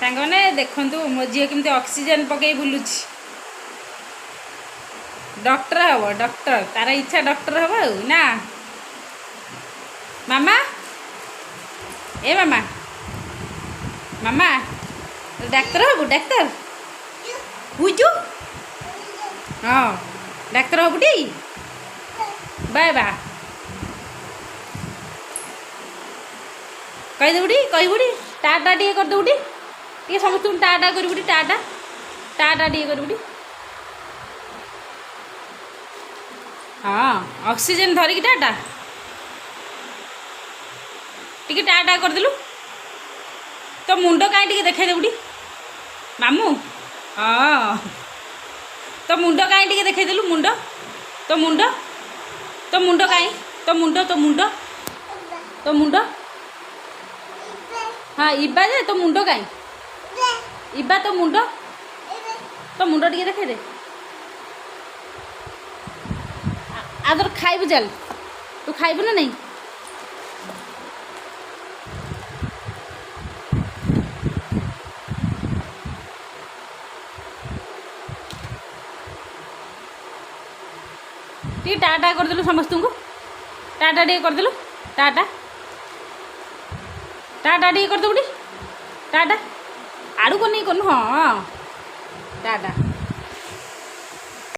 सांगने देखु मो झी केमती ऑक्सीजन पकई बुलुची डॉक्टर हम डॉक्टर तार इच्छा डॉक्टर हम ना मामा ए मामा मामा डाक्तर हबु डाक्तर बुझु हाँ डाक्तर हबु टी बाय बा कहीदेबुटी कहबुटी टाटा टे करदेबुटी टे समस्त टाटा करबुटी टाटा टाटा टे करबुटी हाँ ऑक्सीजन धरिकी टाटा टी टाटा करदेलु तो मुंड कहीं टे देखदेबुटी मामू हाँ तो मुंड कहीं टे देखदेलु मुंड तो मुंड कहीं तो मुंड तो मुंड हाँ इबा जे तो मुंड कहीं इबा तो मुंड टे देखे दे आदर खाइबु चल तू खाइबु ना नहीं टी टाटा करदेलु समस्त को टाटा टे करदेलु टाटा टाटा टे करदेबुटी टाटा आड़ू को नहीं कनु हाँ टाटा